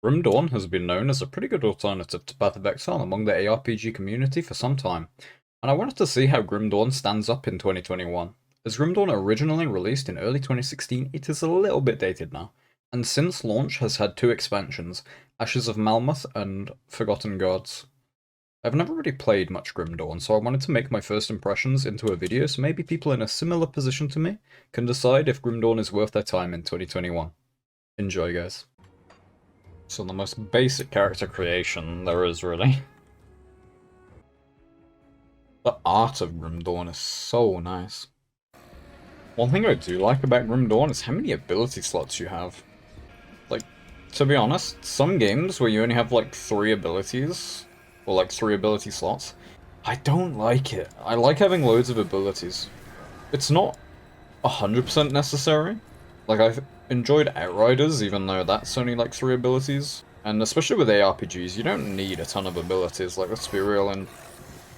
Grim Dawn has been known as a pretty good alternative to Path of Exile among the aRPG community for some time, and I wanted to see how Grim Dawn stands up in 2021. As Grim Dawn originally released in early 2016, it is a little bit dated now, and since launch has had two expansions, Ashes of Malmuth and Forgotten Gods. I've never really played much Grim Dawn, so I wanted to make my first impressions into a video so maybe people in a similar position to me can decide if Grim Dawn is worth their time in 2021. Enjoy, guys. So the most basic character creation there is, really. The art of Grim Dawn is so nice. One thing I do like about Grim Dawn is how many ability slots you have. Like, to be honest, some games where you only have like 3 abilities, or like 3 ability slots, I don't like it. I like having loads of abilities. It's not 100% necessary. Like, I've enjoyed Outriders, even though that's only like 3 abilities. And especially with aRPGs, you don't need a ton of abilities. Like, let's be real, in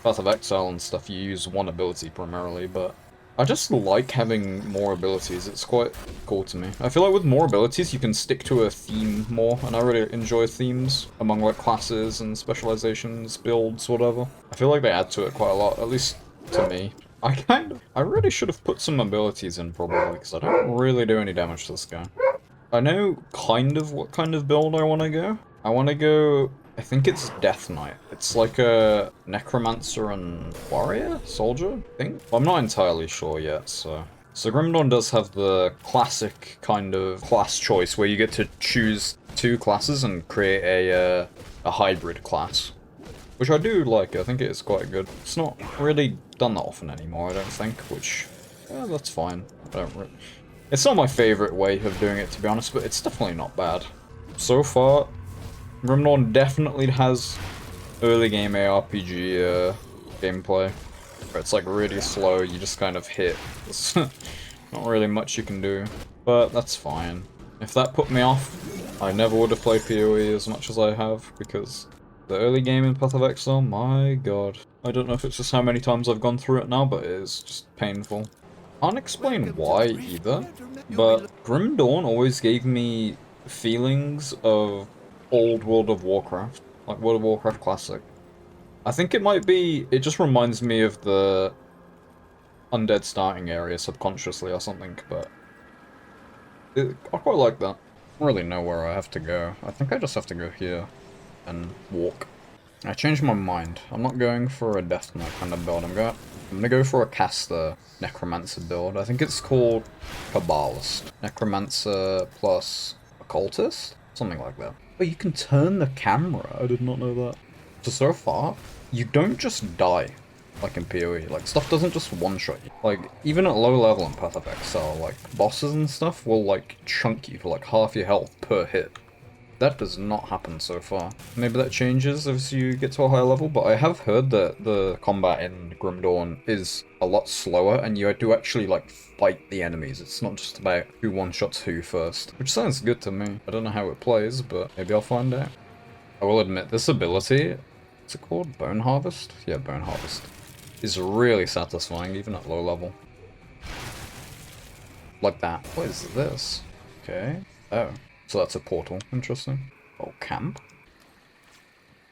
Path of Exile and stuff, you use one ability primarily, but I just like having more abilities. It's quite cool to me. I feel like with more abilities, you can stick to a theme more, and I really enjoy themes among like classes and specializations, builds, whatever. I feel like they add to it quite a lot, at least to me. I really should have put some abilities in probably, because I don't really do any damage to this guy. I know kind of what kind of build I want to go. I want to go, I think it's Death Knight. It's like a Necromancer and Warrior? Soldier? I think? Well, I'm not entirely sure yet, so... So Grim Dawn does have the classic kind of class choice where you get to choose 2 classes and create a hybrid class. Which I do like, I think it is quite good. It's not really done that often anymore, I don't think, which... Yeah, that's fine. It's not my favourite way of doing it, to be honest, but it's definitely not bad. So far, Grim Dawn definitely has early game aRPG gameplay, where it's like really slow, you just kind of hit. There's not really much you can do, but that's fine. If that put me off, I never would have played PoE as much as I have, because the early game in Path of Exile, my god. I don't know if it's just how many times I've gone through it now, but it is just painful. Can't explain why either, but Grim Dawn always gave me feelings of old World of Warcraft, like World of Warcraft Classic. I think it might be, it just reminds me of the undead starting area subconsciously or something, but I quite like that. I don't really know where I have to go. I think I just have to go here and walk. I changed my mind. I'm not going for a Death Knight kind of build. I'm gonna go for a Caster Necromancer build. I think it's called Kabbalist. Necromancer plus Occultist? Something like that. But you can turn the camera. I did not know that. So far, you don't just die, like in PoE. Like, stuff doesn't just one-shot you. Like, even at low level in Path of Exile, like, bosses and stuff will, like, chunk you for, like, half your health per hit. That does not happen so far. Maybe that changes as you get to a higher level, but I have heard that the combat in Grim Dawn is a lot slower, and you do actually, like, fight the enemies. It's not just about who one-shots who first, which sounds good to me. I don't know how it plays, but maybe I'll find out. I will admit, this ability, what's it called? Bone Harvest? Yeah, Bone Harvest. Is really satisfying, even at low level. Like that. What is this? Okay. Oh. So that's a portal. Interesting. Oh, camp?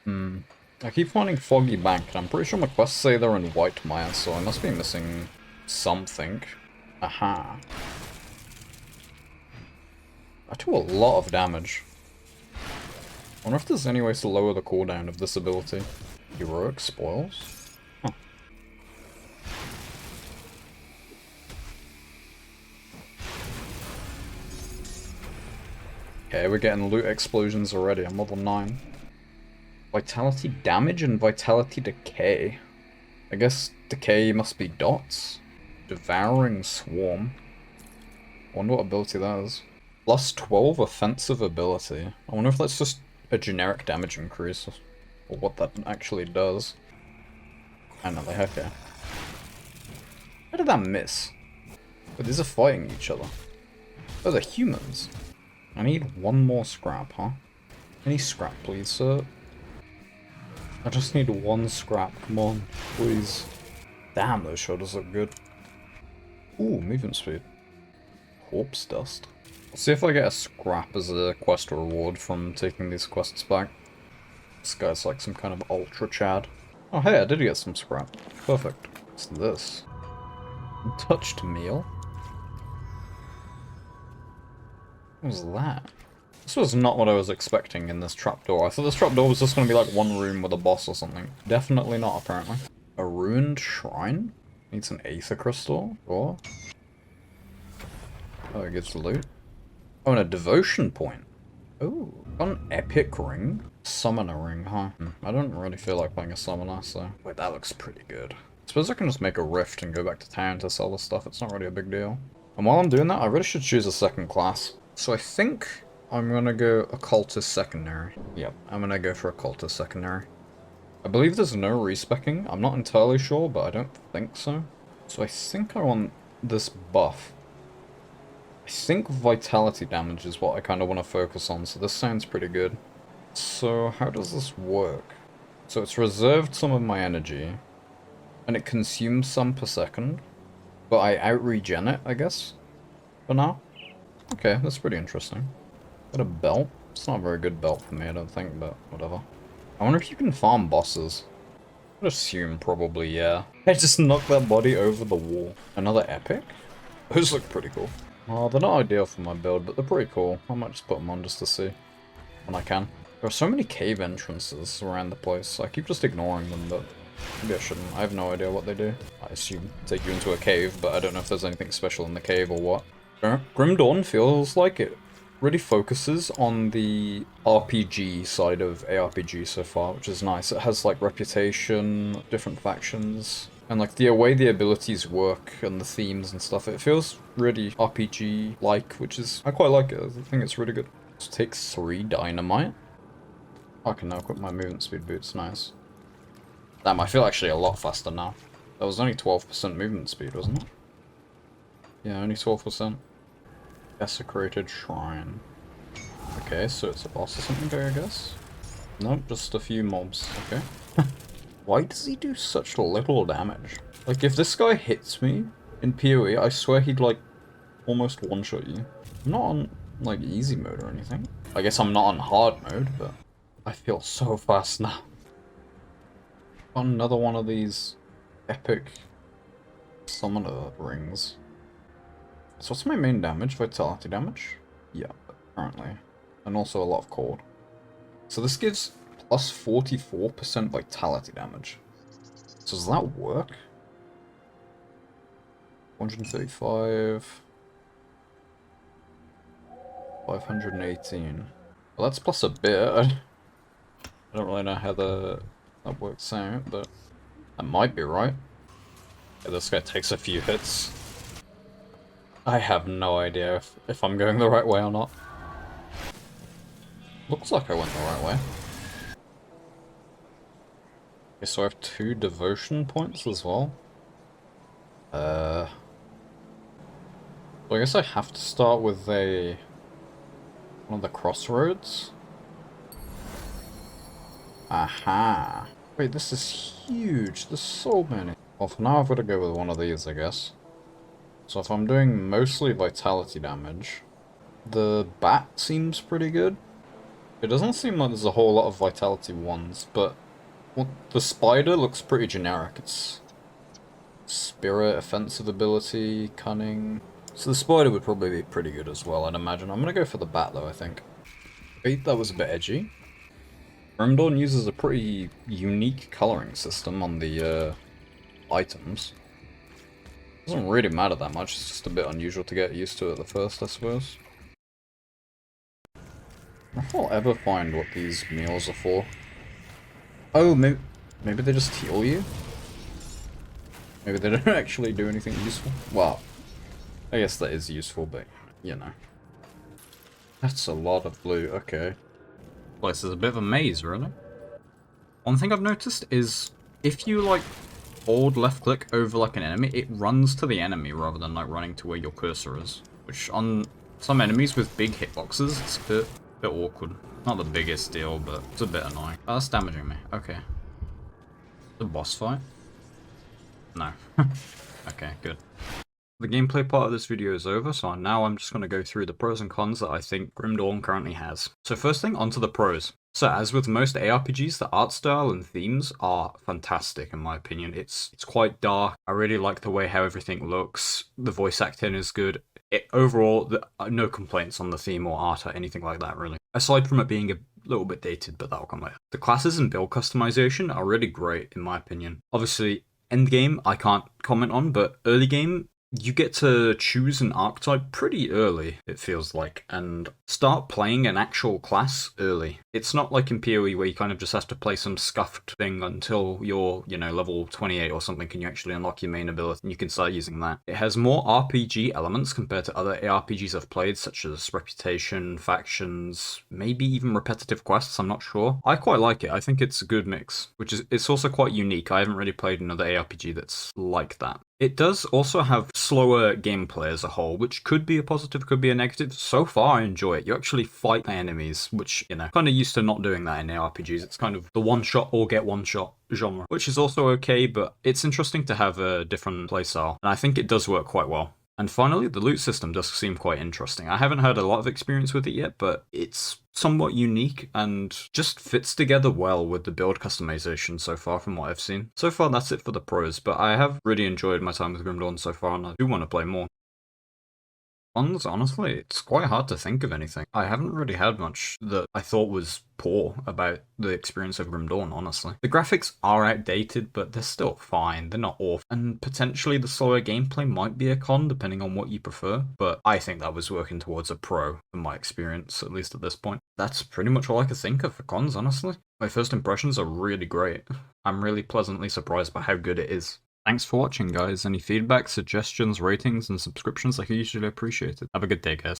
I keep finding Foggy Bank, and I'm pretty sure my quests say they're in White Mire, so I must be missing something. Aha. I do a lot of damage. I wonder if there's any ways to lower the cooldown of this ability. Heroic Spoils? Huh. Okay, we're getting loot explosions already. I'm level 9. Vitality damage and vitality decay. I guess decay must be dots. Devouring Swarm. I wonder what ability that is. Plus 12 offensive ability. I wonder if that's just a generic damage increase, or what that actually does. I know, okay. How did that miss? But these are fighting each other. Oh, they're humans. I need one more scrap, huh? Any scrap, please, sir? I just need one scrap, come on, please. Damn, those shoulders look good. Ooh, movement speed. Corpse dust. Let's see if I get a scrap as a quest reward from taking these quests back. This guy's like some kind of ultra chad. Oh hey, I did get some scrap. Perfect. What's this? Untouched meal? What was that? This was not what I was expecting in this trapdoor. I thought this trapdoor was just going to be like one room with a boss or something. Definitely not, apparently. A ruined shrine? Needs an aether crystal? Or? Oh, it gives loot. Oh, and a devotion point. Oh, got an epic ring? Summoner ring, huh? I don't really feel like playing a summoner, so... Wait, that looks pretty good. I suppose I can just make a rift and go back to town to sell this stuff. It's not really a big deal. And while I'm doing that, I really should choose a second class. So I think I'm gonna go occultist secondary. Yep, I'm gonna go for occultist secondary. I believe there's no respecking. I'm not entirely sure, but I don't think so. So I think I want this buff. I think vitality damage is what I kind of want to focus on, so this sounds pretty good. So how does this work? So it's reserved some of my energy, and it consumes some per second, but I out-regen it, I guess, for now. Okay, that's pretty interesting. Got a belt? It's not a very good belt for me, I don't think, but whatever. I wonder if you can farm bosses. I'd assume probably, yeah. I just knocked that body over the wall. Another epic? Those look pretty cool. Well, they're not ideal for my build, but they're pretty cool. I might just put them on just to see when I can. There are so many cave entrances around the place. I keep just ignoring them, but maybe I shouldn't. I have no idea what they do. I assume take you into a cave, but I don't know if there's anything special in the cave or what. Grim Dawn feels like it really focuses on the RPG side of aRPG so far, which is nice. It has like reputation, different factions, and like the way the abilities work and the themes and stuff. It feels really RPG-like, which is, I quite like it. I think it's really good. It takes 3 dynamite. I can now equip my movement speed boots, nice. Damn, I feel actually a lot faster now. That was only 12% movement speed, wasn't it? Yeah, only 12%. Desecrated Shrine. Okay, so it's a boss or something, I guess? Nope, just a few mobs. Okay. Why does he do such little damage? Like, if this guy hits me in PoE, I swear he'd, like, almost one-shot you. I'm not on, like, easy mode or anything. I guess I'm not on hard mode, but I feel so fast now. Got another one of these epic summoner rings. So what's my main damage? Vitality damage? Yeah, apparently. And also a lot of cold. So this gives plus 44% vitality damage. So does that work? 135... 518. Well, that's plus a bit. I don't really know how that works out, but that might be right. Yeah, this guy takes a few hits. I have no idea if I'm going the right way or not. Looks like I went the right way. Okay, so I have 2 devotion points as well. So I guess I have to start with one of the crossroads. Aha! Wait, this is huge. There's so many. Well, for now I've got to go with one of these, I guess. So if I'm doing mostly vitality damage, the bat seems pretty good. It doesn't seem like there's a whole lot of vitality ones, but well, the spider looks pretty generic. It's spirit, offensive ability, cunning. So the spider would probably be pretty good as well, I'd imagine. I'm gonna go for the bat though, I think. Wait, that was a bit edgy. Grim Dawn uses a pretty unique coloring system on the items. Doesn't really matter that much, it's just a bit unusual to get used to at the first, I suppose. I wonder if I'll ever find what these meals are for. Oh, maybe they just heal you? Maybe they don't actually do anything useful? Well, I guess that is useful, but, you know. That's a lot of blue, okay. This is a bit of a maze, really. One thing I've noticed is, if you, like, hold left click over like an enemy, it runs to the enemy rather than like running to where your cursor is. Which on some enemies with big hitboxes, it's a bit awkward. Not the biggest deal, but it's a bit annoying. Oh, that's damaging me. Okay. The boss fight? No. Okay, good. The gameplay part of this video is over, so now I'm just going to go through the pros and cons that I think Grim Dawn currently has. So first thing, onto the pros. So as with most aRPGs, the art style and themes are fantastic in my opinion. It's quite dark. I really like the way how everything looks. The voice acting is good. Overall, no complaints on the theme or art or anything like that really. Aside from it being a little bit dated, but that'll come later. The classes and build customization are really great in my opinion. Obviously, end game I can't comment on, but early game you get to choose an archetype pretty early, it feels like, and start playing an actual class early. It's not like in PoE where you kind of just have to play some scuffed thing until you're, level 28 or something and you actually unlock your main ability and you can start using that. It has more RPG elements compared to other aRPGs I've played, such as Reputation, Factions, maybe even repetitive quests, I'm not sure. I quite like it. I think it's a good mix, it's also quite unique. I haven't really played another aRPG that's like that. It does also have slower gameplay as a whole, which could be a positive, could be a negative. So far, I enjoy it. You actually fight enemies, which, kind of used to not doing that in ARPGs. It's kind of the one-shot or get one-shot genre, which is also okay, but it's interesting to have a different playstyle, and I think it does work quite well. And finally, the loot system does seem quite interesting. I haven't had a lot of experience with it yet, but it's somewhat unique and just fits together well with the build customization so far from what I've seen. So far, that's it for the pros, but I have really enjoyed my time with Grim Dawn so far, and I do want to play more. Cons, honestly, it's quite hard to think of anything. I haven't really had much that I thought was poor about the experience of Grim Dawn, honestly. The graphics are outdated, but they're still fine. They're not awful. And potentially the slower gameplay might be a con, depending on what you prefer, but I think that was working towards a pro, in my experience, at least at this point. That's pretty much all I could think of for cons, honestly. My first impressions are really great. I'm really pleasantly surprised by how good it is. Thanks for watching, guys. Any feedback, suggestions, ratings, and subscriptions are hugely appreciated. Have a good day, guys.